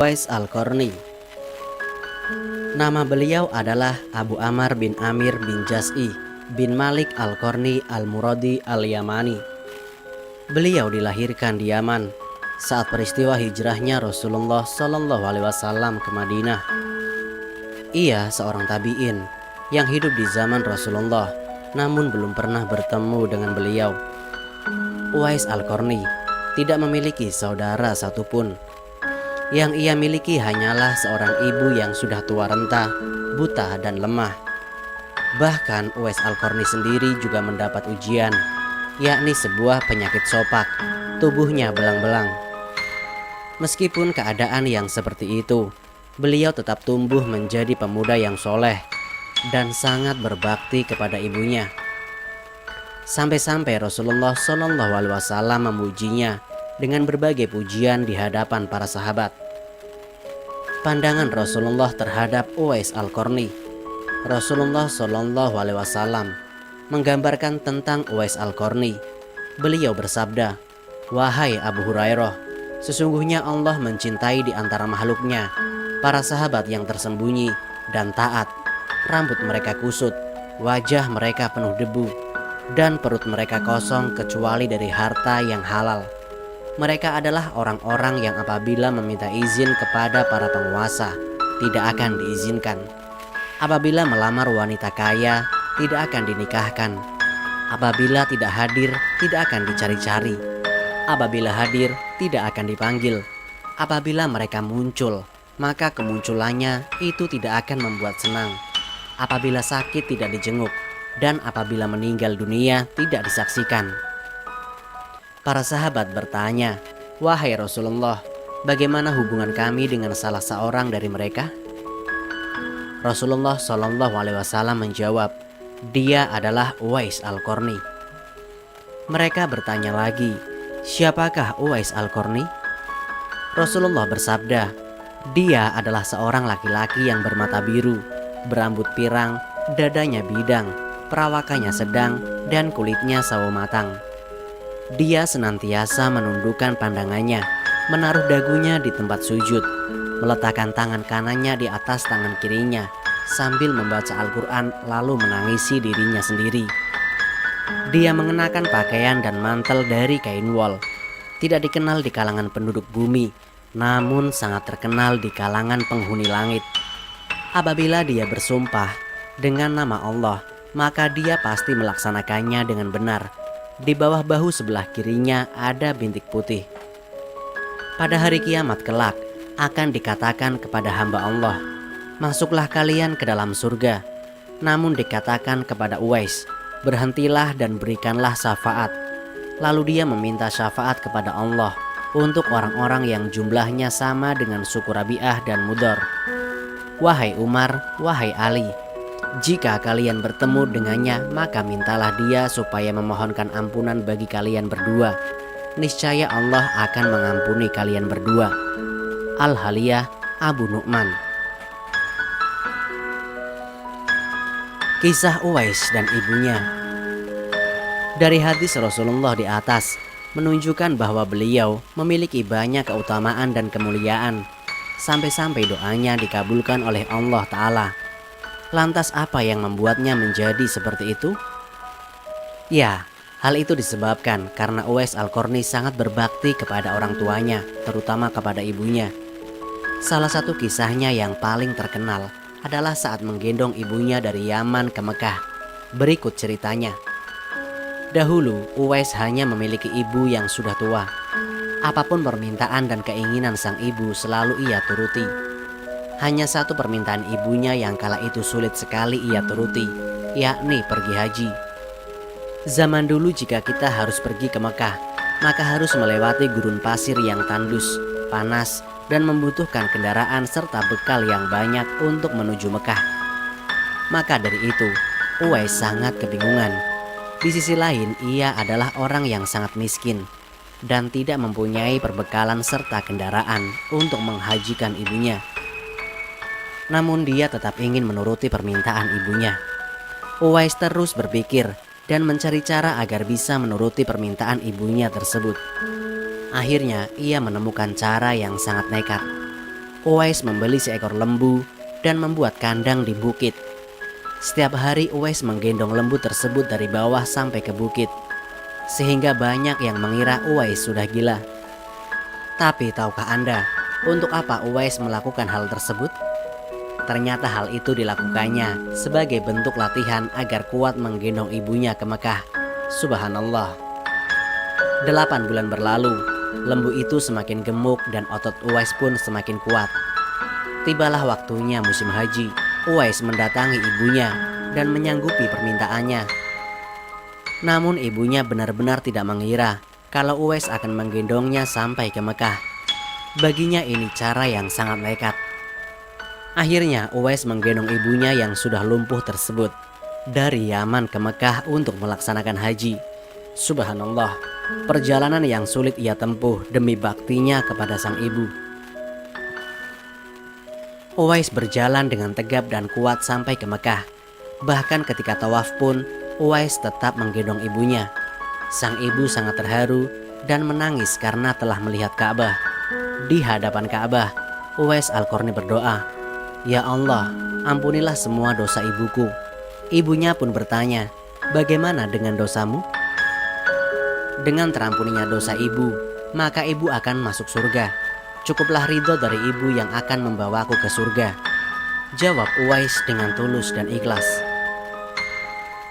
Uwais Al-Qarni. Nama beliau adalah Abu Amr bin Amir bin Jas'i bin Malik Al-Qarni Al-Muradi Al-Yamani. Beliau dilahirkan di Yaman saat peristiwa hijrahnya Rasulullah Shallallahu Alaihi Wasallam ke Madinah. Ia seorang tabi'in yang hidup di zaman Rasulullah, namun belum pernah bertemu dengan beliau. Uwais Al-Qarni tidak memiliki saudara satupun. Yang ia miliki hanyalah seorang ibu yang sudah tua renta, buta dan lemah. Bahkan Uwais Al-Qarni sendiri juga mendapat ujian, yakni sebuah penyakit sopak, tubuhnya belang-belang. Meskipun keadaan yang seperti itu, beliau tetap tumbuh menjadi pemuda yang soleh dan sangat berbakti kepada ibunya. Sampai-sampai Rasulullah Shallallahu Alaihi Wasallam memujinya dengan berbagai pujian di hadapan para sahabat. Pandangan Rasulullah terhadap Uwais Al-Qarni. Rasulullah Shallallahu Alaihi Wasallam menggambarkan tentang Uwais Al-Qarni. Beliau bersabda, "Wahai Abu Hurairah, sesungguhnya Allah mencintai di antara makhluknya para sahabat yang tersembunyi dan taat. Rambut mereka kusut, wajah mereka penuh debu, dan perut mereka kosong kecuali dari harta yang halal. Mereka adalah orang-orang yang apabila meminta izin kepada para penguasa, tidak akan diizinkan. Apabila melamar wanita kaya, tidak akan dinikahkan. Apabila tidak hadir, tidak akan dicari-cari. Apabila hadir, tidak akan dipanggil. Apabila mereka muncul, maka kemunculannya itu tidak akan membuat senang. Apabila sakit, tidak dijenguk. Dan apabila meninggal dunia, tidak disaksikan." Para sahabat bertanya, "Wahai Rasulullah, bagaimana hubungan kami dengan salah seorang dari mereka?" Rasulullah Shallallahu Alaihi Wasallam menjawab, "Dia adalah Uwais Al-Qarni." Mereka bertanya lagi, "Siapakah Uwais Al-Qarni?" Rasulullah bersabda, "Dia adalah seorang laki-laki yang bermata biru, berambut pirang, dadanya bidang, perawakannya sedang, dan kulitnya sawo matang. Dia senantiasa menundukkan pandangannya, menaruh dagunya di tempat sujud, meletakkan tangan kanannya di atas tangan kirinya, sambil membaca Al-Quran lalu menangisi dirinya sendiri. Dia mengenakan pakaian dan mantel dari kain wol. Tidak dikenal di kalangan penduduk bumi, namun sangat terkenal di kalangan penghuni langit. Apabila dia bersumpah dengan nama Allah, maka dia pasti melaksanakannya dengan benar. Di bawah bahu sebelah kirinya ada bintik putih. Pada hari kiamat kelak akan dikatakan kepada hamba Allah, 'Masuklah kalian ke dalam surga.' Namun dikatakan kepada Uwais, 'Berhentilah dan berikanlah syafaat.' Lalu dia meminta syafaat kepada Allah untuk orang-orang yang jumlahnya sama dengan suku Rabi'ah dan Mudhar. 'Wahai Umar, wahai Ali, jika kalian bertemu dengannya, maka mintalah dia supaya memohonkan ampunan bagi kalian berdua. Niscaya Allah akan mengampuni kalian berdua." Al-Haliyah Abu Nu'man. Kisah Uwais dan ibunya. Dari hadis Rasulullah di atas menunjukkan bahwa beliau memiliki banyak keutamaan dan kemuliaan, sampai-sampai doanya dikabulkan oleh Allah Ta'ala. Lantas apa yang membuatnya menjadi seperti itu? Ya, hal itu disebabkan karena Uwais Al-Qarni sangat berbakti kepada orang tuanya, terutama kepada ibunya. Salah satu kisahnya yang paling terkenal adalah saat menggendong ibunya dari Yaman ke Mekah. Berikut ceritanya. Dahulu Uwais hanya memiliki ibu yang sudah tua. Apapun permintaan dan keinginan sang ibu selalu ia turuti. Hanya satu permintaan ibunya yang kala itu sulit sekali ia turuti, yakni pergi haji. Zaman dulu jika kita harus pergi ke Mekah, maka harus melewati gurun pasir yang tandus, panas, dan membutuhkan kendaraan serta bekal yang banyak untuk menuju Mekah. Maka dari itu, Uwais sangat kebingungan. Di sisi lain, ia adalah orang yang sangat miskin dan tidak mempunyai perbekalan serta kendaraan untuk menghajikan ibunya. Namun dia tetap ingin menuruti permintaan ibunya. Uwais terus berpikir dan mencari cara agar bisa menuruti permintaan ibunya tersebut. Akhirnya ia menemukan cara yang sangat nekat. Uwais membeli seekor lembu dan membuat kandang di bukit. Setiap hari Uwais menggendong lembu tersebut dari bawah sampai ke bukit, sehingga banyak yang mengira Uwais sudah gila. Tapi tahukah Anda, untuk apa Uwais melakukan hal tersebut? Ternyata hal itu dilakukannya sebagai bentuk latihan agar kuat menggendong ibunya ke Mekah. Subhanallah. 8 bulan berlalu, lembu itu semakin gemuk dan otot Uwais pun semakin kuat. Tibalah waktunya musim haji. Uwais mendatangi ibunya dan menyanggupi permintaannya. Namun ibunya benar-benar tidak mengira kalau Uwais akan menggendongnya sampai ke Mekah. Baginya ini cara yang sangat nekat. Akhirnya Uwais menggendong ibunya yang sudah lumpuh tersebut dari Yaman ke Mekah untuk melaksanakan haji. Subhanallah, perjalanan yang sulit ia tempuh demi baktinya kepada sang ibu. Uwais berjalan dengan tegap dan kuat sampai ke Mekah. Bahkan ketika tawaf pun, Uwais tetap menggendong ibunya. Sang ibu sangat terharu dan menangis karena telah melihat Ka'bah. Di hadapan Ka'bah, Uwais Al-Qarni berdoa, "Ya Allah, ampunilah semua dosa ibuku." Ibunya pun bertanya, "Bagaimana dengan dosamu?" Dengan terampuninya dosa ibu, maka ibu akan masuk surga. Cukuplah ridho dari ibu yang akan membawaku ke surga, jawab Uwais dengan tulus dan ikhlas.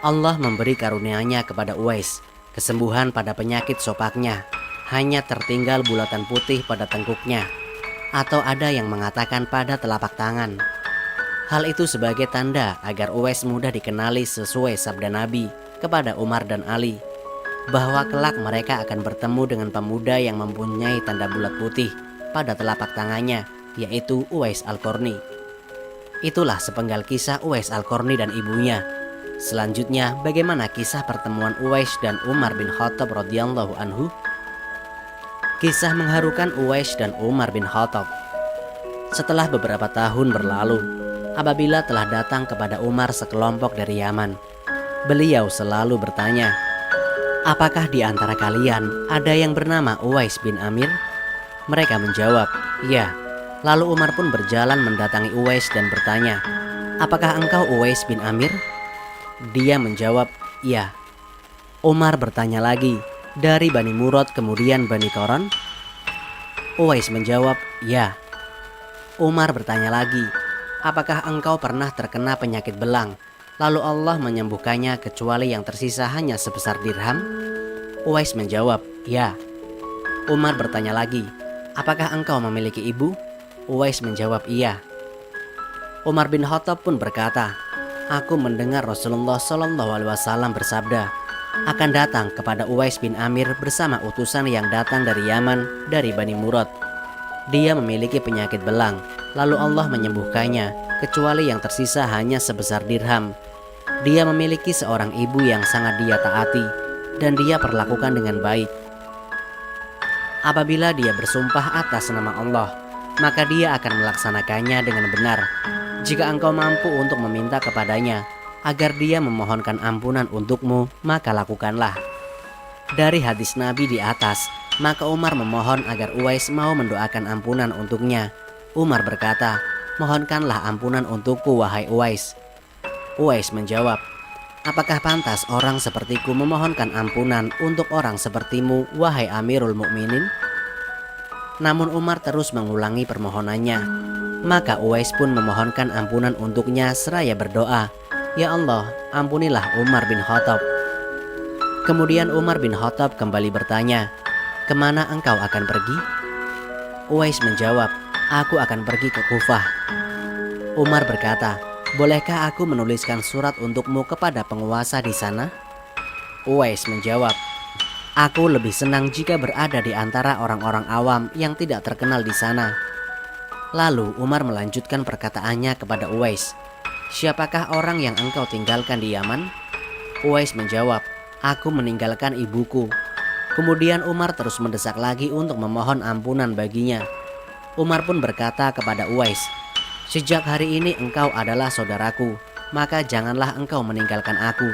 Allah memberi karunia-Nya kepada Uwais, kesembuhan pada penyakit sopaknya, hanya tertinggal bulatan putih pada tengkuknya, atau ada yang mengatakan pada telapak tangan. Hal itu sebagai tanda agar Uwais mudah dikenali sesuai sabda Nabi kepada Umar dan Ali, bahwa kelak mereka akan bertemu dengan pemuda yang mempunyai tanda bulat putih pada telapak tangannya, yaitu Uwais Al-Qarni. Itulah sepenggal kisah Uwais Al-Qarni dan ibunya. Selanjutnya, bagaimana kisah pertemuan Uwais dan Umar bin Khattab radhiyallahu anhu? Kisah mengharukan Uwais dan Umar bin Khattab. Setelah beberapa tahun berlalu, apabila telah datang kepada Umar sekelompok dari Yaman, beliau selalu bertanya, "Apakah di antara kalian ada yang bernama Uwais bin Amir?" Mereka menjawab, "Ya." Lalu Umar pun berjalan mendatangi Uwais dan bertanya, "Apakah engkau Uwais bin Amir?" Dia menjawab, "Ya." Umar bertanya lagi, "Dari Bani Murad kemudian Bani Qoran?" Uwais menjawab, "Ya." Umar bertanya lagi, "Apakah engkau pernah terkena penyakit belang, lalu Allah menyembuhkannya kecuali yang tersisa hanya sebesar dirham?" Uwais menjawab, "Ya." Umar bertanya lagi, "Apakah engkau memiliki ibu?" Uwais menjawab, "Iya." Umar bin Khattab pun berkata, "Aku mendengar Rasulullah SAW bersabda, akan datang kepada Uwais bin Amir bersama utusan yang datang dari Yaman, dari Bani Murad. Dia memiliki penyakit belang, lalu Allah menyembuhkannya, kecuali yang tersisa hanya sebesar dirham. Dia memiliki seorang ibu yang sangat dia taati, dan dia perlakukan dengan baik. Apabila dia bersumpah atas nama Allah, maka dia akan melaksanakannya dengan benar. Jika engkau mampu untuk meminta kepadanya agar dia memohonkan ampunan untukmu, maka lakukanlah." Dari hadis Nabi di atas, maka Umar memohon agar Uwais mau mendoakan ampunan untuknya. Umar berkata, "Mohonkanlah ampunan untukku, wahai Uwais." Uwais menjawab, "Apakah pantas orang sepertiku memohonkan ampunan untuk orang sepertimu, wahai Amirul Mukminin?" Namun Umar terus mengulangi permohonannya. Maka Uwais pun memohonkan ampunan untuknya seraya berdoa, "Ya Allah, ampunilah Umar bin Khattab." Kemudian Umar bin Khattab kembali bertanya, "Kemana engkau akan pergi?" Uwais menjawab, "Aku akan pergi ke Kufah." Umar berkata, "Bolehkah aku menuliskan surat untukmu kepada penguasa di sana?" Uwais menjawab, "Aku lebih senang jika berada di antara orang-orang awam yang tidak terkenal di sana." Lalu Umar melanjutkan perkataannya kepada Uwais, "Siapakah orang yang engkau tinggalkan di Yaman?" Uwais menjawab, "Aku meninggalkan ibuku." Kemudian Umar terus mendesak lagi untuk memohon ampunan baginya. Umar pun berkata kepada Uwais, "Sejak hari ini engkau adalah saudaraku, maka janganlah engkau meninggalkan aku."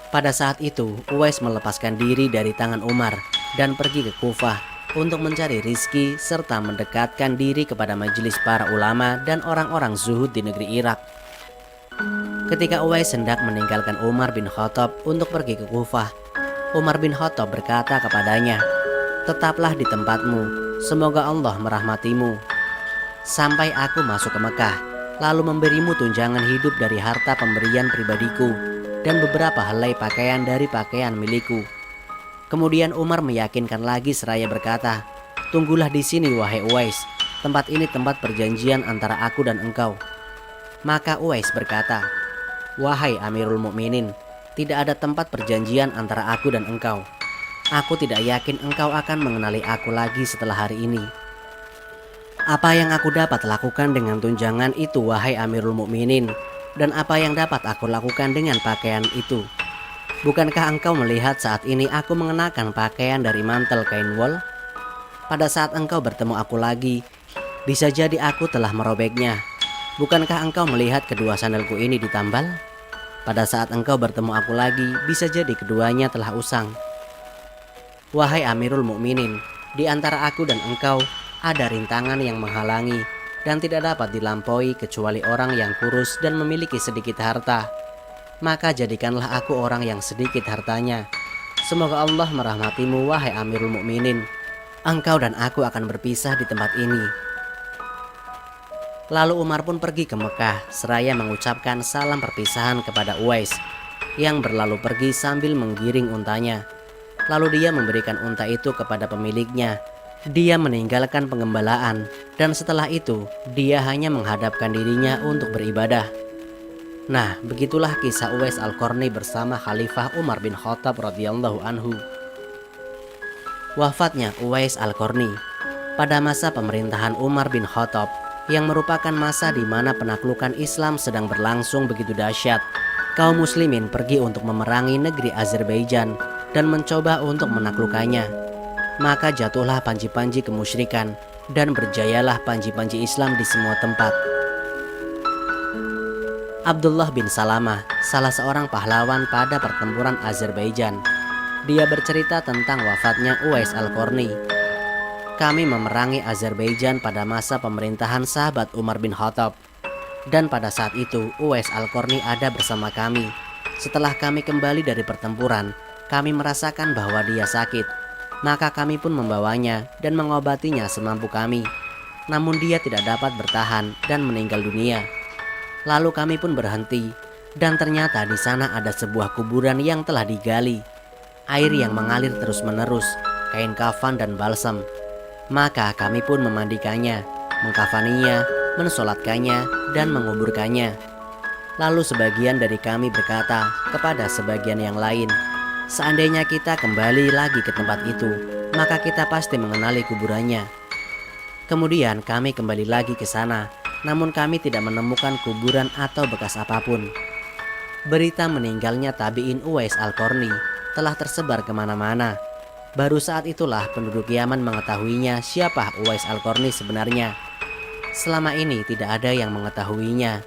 Pada saat itu Uwais melepaskan diri dari tangan Umar dan pergi ke Kufah. untuk mencari rizki serta mendekatkan diri kepada majelis para ulama dan orang-orang zuhud di negeri Irak. Ketika Uwais hendak meninggalkan Umar bin Khattab untuk pergi ke Kufah, Umar bin Khattab berkata kepadanya, "Tetaplah di tempatmu, semoga Allah merahmatimu, sampai aku masuk ke Mekah, lalu memberimu tunjangan hidup dari harta pemberian pribadiku dan beberapa helai pakaian dari pakaian milikku." Kemudian Umar meyakinkan lagi seraya berkata, "Tunggulah di sini wahai Uwais, tempat ini tempat perjanjian antara aku dan engkau." Maka Uwais berkata, "Wahai Amirul Mukminin, tidak ada tempat perjanjian antara aku dan engkau. Aku tidak yakin engkau akan mengenali aku lagi setelah hari ini. Apa yang aku dapat lakukan dengan tunjangan itu wahai Amirul Mukminin, dan apa yang dapat aku lakukan dengan pakaian itu? Bukankah engkau melihat saat ini aku mengenakan pakaian dari mantel kain wol? Pada saat engkau bertemu aku lagi, bisa jadi aku telah merobeknya. Bukankah engkau melihat kedua sandalku ini ditambal? Pada saat engkau bertemu aku lagi, bisa jadi keduanya telah usang. Wahai Amirul Mukminin, di antara aku dan engkau ada rintangan yang menghalangi dan tidak dapat dilampaui kecuali orang yang kurus dan memiliki sedikit harta. Maka jadikanlah aku orang yang sedikit hartanya. Semoga Allah merahmatimu wahai Amirul Mukminin. Engkau dan aku akan berpisah di tempat ini." Lalu Umar pun pergi ke Mekah seraya mengucapkan salam perpisahan kepada Uwais yang berlalu pergi sambil menggiring untanya. Lalu dia memberikan unta itu kepada pemiliknya. Dia meninggalkan pengembalaan dan setelah itu dia hanya menghadapkan dirinya untuk beribadah. Nah, begitulah kisah Uwais Al-Qarni bersama Khalifah Umar bin Khattab radhiyallahu anhu. Wafatnya Uwais Al-Qarni pada masa pemerintahan Umar bin Khattab, yang merupakan masa di mana penaklukan Islam sedang berlangsung begitu dahsyat. Kaum muslimin pergi untuk memerangi negeri Azerbaijan dan mencoba untuk menaklukkannya. Maka jatuhlah panji-panji kemusyrikan dan berjayalah panji-panji Islam di semua tempat. Abdullah bin Salamah, salah seorang pahlawan pada pertempuran Azerbaijan, dia bercerita tentang wafatnya Uwais Al-Qarni. "Kami memerangi Azerbaijan pada masa pemerintahan sahabat Umar bin Khattab, dan pada saat itu Uwais Al-Qarni ada bersama kami. Setelah kami kembali dari pertempuran, kami merasakan bahwa dia sakit. Maka kami pun membawanya dan mengobatinya semampu kami. Namun dia tidak dapat bertahan dan meninggal dunia. Lalu kami pun berhenti, dan ternyata di sana ada sebuah kuburan yang telah digali. Air yang mengalir terus-menerus, kain kafan dan balsam. Maka kami pun memandikannya, mengkafaninya, mensolatkannya, dan menguburkannya. Lalu sebagian dari kami berkata kepada sebagian yang lain, 'Seandainya kita kembali lagi ke tempat itu, maka kita pasti mengenali kuburannya.' Kemudian kami kembali lagi ke sana, namun kami tidak menemukan kuburan atau bekas apapun." Berita meninggalnya tabi'in Uwais Al-Qarni telah tersebar kemana-mana. Baru saat itulah penduduk Yaman mengetahuinya siapa Uwais Al-Qarni sebenarnya. Selama ini tidak ada yang mengetahuinya,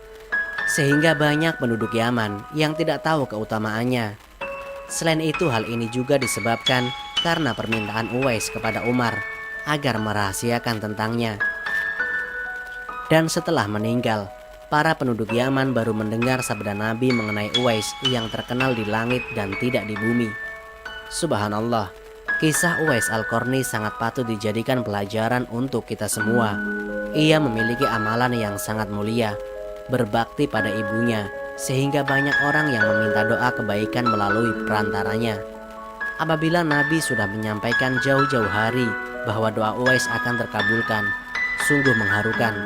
sehingga banyak penduduk Yaman yang tidak tahu keutamaannya. Selain itu, hal ini juga disebabkan karena permintaan Uwais kepada Umar agar merahasiakan tentangnya. Dan setelah meninggal, para penduduk Yaman baru mendengar sabda Nabi mengenai Uwais yang terkenal di langit dan tidak di bumi. Subhanallah, kisah Uwais Al-Qarni sangat patut dijadikan pelajaran untuk kita semua. Ia memiliki amalan yang sangat mulia, berbakti pada ibunya, sehingga banyak orang yang meminta doa kebaikan melalui perantaranya. Apabila Nabi sudah menyampaikan jauh-jauh hari bahwa doa Uwais akan terkabulkan, sungguh mengharukan.